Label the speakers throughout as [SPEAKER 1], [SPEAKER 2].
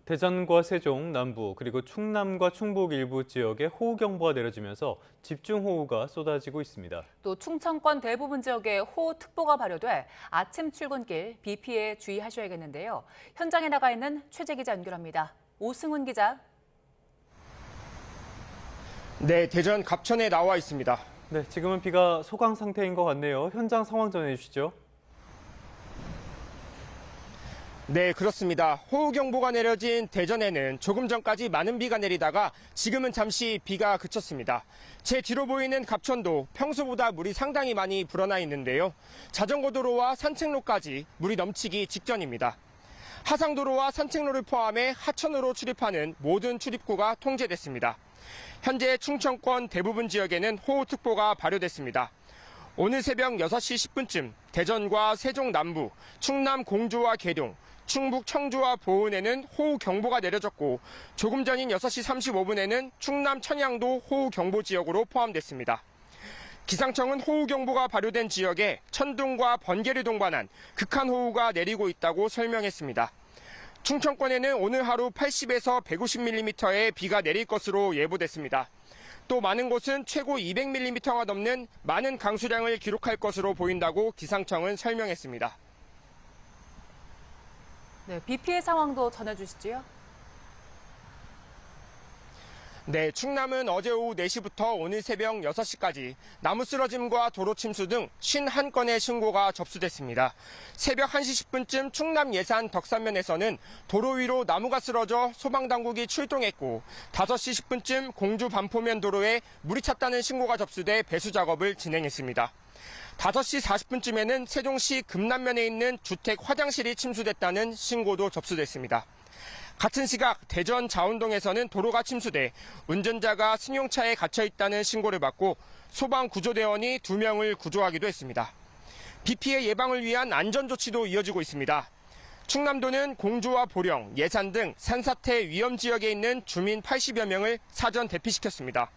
[SPEAKER 1] 대전과 세종, 남부, 그리고 충남과 충북 일부 지역에 호우경보가 내려지면서 집중호우가 쏟아지고 있습니다.
[SPEAKER 2] 또 충청권 대부분 지역에 호우특보가 발효돼 아침 출근길 비 피해에 주의하셔야겠는데요. 현장에 나가 있는 최재 기자 연결합니다. 오승훈 기자.
[SPEAKER 3] 네, 대전 갑천에 나와 있습니다.
[SPEAKER 1] 네, 지금은 비가 소강 상태인 것 같네요. 현장 상황 전해주시죠.
[SPEAKER 3] 네, 그렇습니다. 호우경보가 내려진 대전에는 조금 전까지 많은 비가 내리다가 지금은 잠시 비가 그쳤습니다. 제 뒤로 보이는 갑천도 평소보다 물이 상당히 많이 불어나 있는데요. 자전거 도로와 산책로까지 물이 넘치기 직전입니다. 하상도로와 산책로를 포함해 하천으로 출입하는 모든 출입구가 통제됐습니다. 현재 충청권 대부분 지역에는 호우특보가 발효됐습니다. 오늘 새벽 6시 10분쯤 대전과 세종 남부, 충남 공주와 계룡, 충북 청주와 보은에는 호우경보가 내려졌고 조금 전인 6시 35분에는 충남 천양도 호우경보 지역으로 포함됐습니다. 기상청은 호우경보가 발효된 지역에 천둥과 번개를 동반한 극한호우가 내리고 있다고 설명했습니다. 충청권에는 오늘 하루 80에서 150mm의 비가 내릴 것으로 예보됐습니다. 또 많은 곳은 최고 200mm가 넘는 많은 강수량을 기록할 것으로 보인다고 기상청은 설명했습니다.
[SPEAKER 2] 네, 비 피해 상황도 전해주시죠.
[SPEAKER 3] 네, 충남은 어제 오후 4시부터 오늘 새벽 6시까지 나무 쓰러짐과 도로 침수 등 51건의 신고가 접수됐습니다. 새벽 1시 10분쯤 충남 예산 덕산면에서는 도로 위로 나무가 쓰러져 소방당국이 출동했고 5시 10분쯤 공주 반포면 도로에 물이 찼다는 신고가 접수돼 배수 작업을 진행했습니다. 5시 40분쯤에는 세종시 금남면에 있는 주택 화장실이 침수됐다는 신고도 접수됐습니다. 같은 시각 대전 자운동에서는 도로가 침수돼 운전자가 승용차에 갇혀 있다는 신고를 받고 소방구조대원이 2명을 구조하기도 했습니다. 비 피해 예방을 위한 안전조치도 이어지고 있습니다. 충남도는 공주와 보령, 예산 등 산사태 위험 지역에 있는 주민 80여 명을 사전 대피시켰습니다.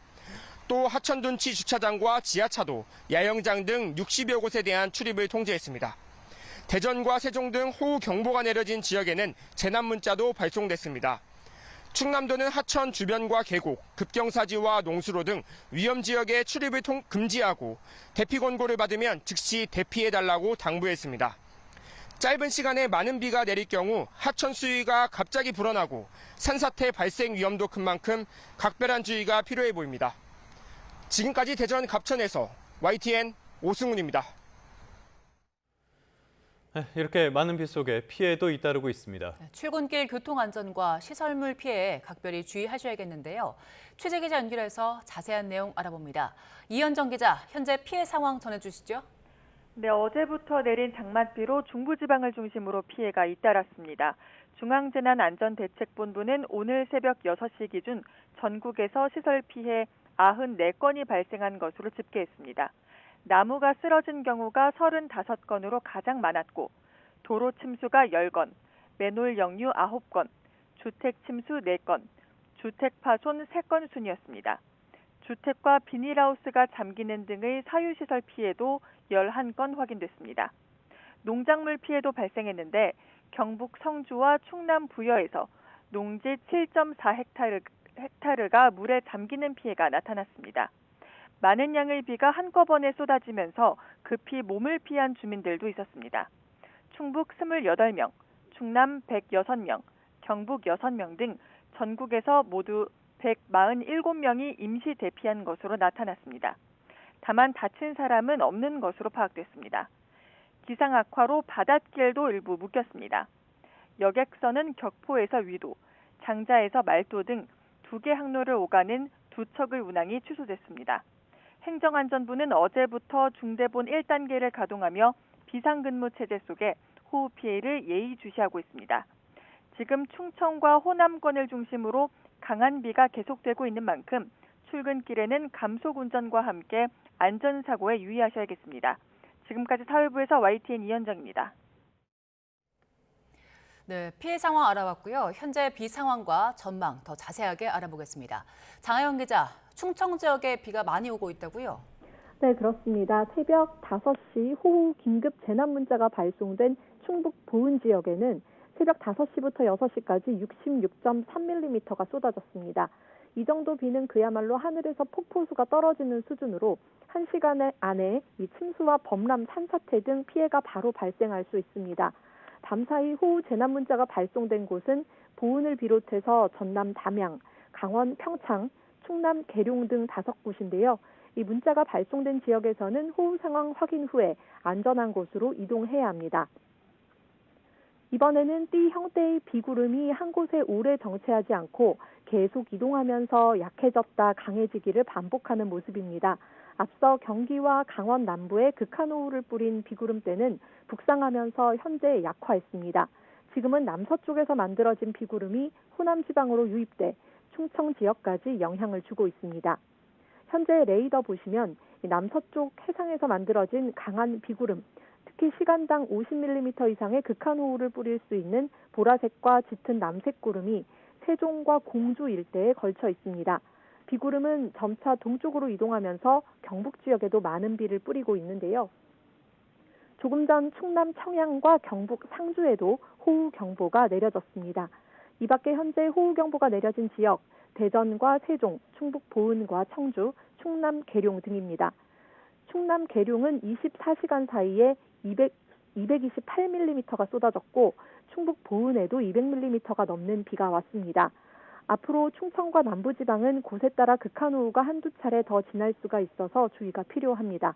[SPEAKER 3] 또 하천둔치 주차장과 지하차도, 야영장 등 60여 곳에 대한 출입을 통제했습니다. 대전과 세종 등 호우경보가 내려진 지역에는 재난문자도 발송됐습니다. 충남도는 하천 주변과 계곡, 급경사지와 농수로 등 위험지역에 출입을 금지하고 대피 권고를 받으면 즉시 대피해달라고 당부했습니다. 짧은 시간에 많은 비가 내릴 경우 하천 수위가 갑자기 불어나고 산사태 발생 위험도 큰 만큼 각별한 주의가 필요해 보입니다. 지금까지 대전 갑천에서 YTN 오승훈입니다.
[SPEAKER 1] 이렇게 많은 비 속에 피해도 잇따르고 있습니다.
[SPEAKER 2] 출근길 교통안전과 시설물 피해에 각별히 주의하셔야겠는데요. 취재 기자 연결해서 자세한 내용 알아봅니다. 이현정 기자, 현재 피해 상황 전해주시죠.
[SPEAKER 4] 네, 어제부터 내린 장맛비로 중부지방을 중심으로 피해가 잇따랐습니다. 중앙재난안전대책본부는 오늘 새벽 6시 기준 전국에서 시설 피해 94건이 발생한 것으로 집계했습니다. 나무가 쓰러진 경우가 35건으로 가장 많았고 도로 침수가 10건, 맨홀 역류 9건, 주택 침수 4건, 주택 파손 3건 순이었습니다. 주택과 비닐하우스가 잠기는 등의 사유시설 피해도 11건 확인됐습니다. 농작물 피해도 발생했는데 경북 성주와 충남 부여에서 농지 7.4헥타르가 물에 잠기는 피해가 나타났습니다. 많은 양의 비가 한꺼번에 쏟아지면서 급히 몸을 피한 주민들도 있었습니다. 충북 28명, 충남 106명, 경북 6명 등 전국에서 모두 147명이 임시 대피한 것으로 나타났습니다. 다만 다친 사람은 없는 것으로 파악됐습니다. 기상 악화로 바닷길도 일부 묶였습니다. 여객선은 격포에서 위도, 장자에서 말도 등 2개 항로를 오가는 2척의 운항이 취소됐습니다. 행정안전부는 어제부터 중대본 1단계를 가동하며 비상근무 체제 속에 호우 피해를 예의주시하고 있습니다. 지금 충청과 호남권을 중심으로 강한 비가 계속되고 있는 만큼 출근길에는 감속 운전과 함께 안전사고에 유의하셔야겠습니다. 지금까지 사회부에서 YTN 이현정입니다.
[SPEAKER 2] 네, 피해 상황 알아봤고요. 현재 비 상황과 전망 더 자세하게 알아보겠습니다. 장하영 기자, 충청 지역에 비가 많이 오고 있다고요?
[SPEAKER 5] 네, 그렇습니다. 새벽 5시 호우 긴급 재난 문자가 발송된 충북 보은 지역에는 새벽 5시부터 6시까지 66.3mm가 쏟아졌습니다. 이 정도 비는 그야말로 하늘에서 폭포수가 떨어지는 수준으로 1시간 안에 이 침수와 범람, 산사태 등 피해가 바로 발생할 수 있습니다. 밤사이 호우 재난 문자가 발송된 곳은 보은을 비롯해서 전남 담양, 강원 평창, 충남 계룡 등 5곳인데요. 이 문자가 발송된 지역에서는 호우 상황 확인 후에 안전한 곳으로 이동해야 합니다. 이번에는 띠 형태의 비구름이 한 곳에 오래 정체하지 않고 계속 이동하면서 약해졌다 강해지기를 반복하는 모습입니다. 앞서 경기와 강원 남부에 극한호우를 뿌린 비구름대는 북상하면서 현재 약화했습니다. 지금은 남서쪽에서 만들어진 비구름이 호남 지방으로 유입돼 충청 지역까지 영향을 주고 있습니다. 현재 레이더 보시면 남서쪽 해상에서 만들어진 강한 비구름, 특히 시간당 50mm 이상의 극한호우를 뿌릴 수 있는 보라색과 짙은 남색 구름이 세종과 공주 일대에 걸쳐 있습니다. 비구름은 점차 동쪽으로 이동하면서 경북 지역에도 많은 비를 뿌리고 있는데요. 조금 전 충남 청양과 경북 상주에도 호우경보가 내려졌습니다. 이 밖에 현재 호우경보가 내려진 지역, 대전과 세종, 충북 보은과 청주, 충남 계룡 등입니다. 충남 계룡은 24시간 사이에 228mm가 쏟아졌고 충북 보은에도 200mm가 넘는 비가 왔습니다. 앞으로 충청과 남부지방은 곳에 따라 극한호우가 한두 차례 더 지날 수가 있어서 주의가 필요합니다.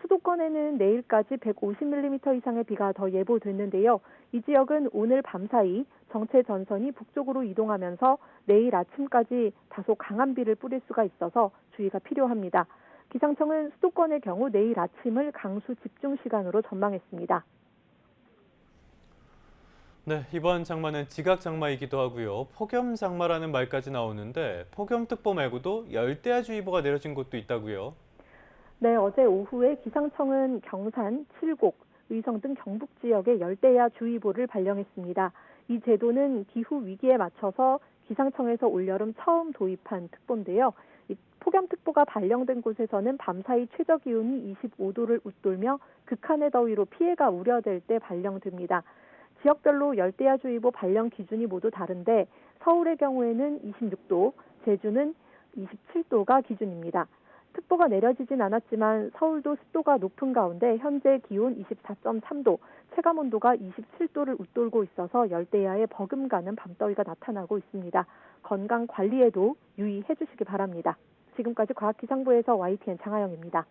[SPEAKER 5] 수도권에는 내일까지 150mm 이상의 비가 더 예보됐는데요. 이 지역은 오늘 밤사이 정체 전선이 북쪽으로 이동하면서 내일 아침까지 다소 강한 비를 뿌릴 수가 있어서 주의가 필요합니다. 기상청은 수도권의 경우 내일 아침을 강수 집중 시간으로 전망했습니다.
[SPEAKER 1] 네, 이번 장마는 지각장마이기도 하고요. 폭염장마라는 말까지 나오는데 폭염특보 말고도 열대야주의보가 내려진 곳도 있다고요.
[SPEAKER 5] 네, 어제 오후에 기상청은 경산, 칠곡, 의성 등 경북 지역에 열대야주의보를 발령했습니다. 이 제도는 기후 위기에 맞춰서 기상청에서 올여름 처음 도입한 특보인데요. 이 폭염특보가 발령된 곳에서는 밤사이 최저기온이 25도를 웃돌며 극한의 더위로 피해가 우려될 때 발령됩니다. 지역별로 열대야주의보 발령 기준이 모두 다른데 서울의 경우에는 26도, 제주는 27도가 기준입니다. 특보가 내려지진 않았지만 서울도 습도가 높은 가운데 현재 기온 24.3도, 체감온도가 27도를 웃돌고 있어서 열대야에 버금가는 밤더위가 나타나고 있습니다. 건강 관리에도 유의해 주시기 바랍니다. 지금까지 과학기상부에서 YTN 장하영입니다.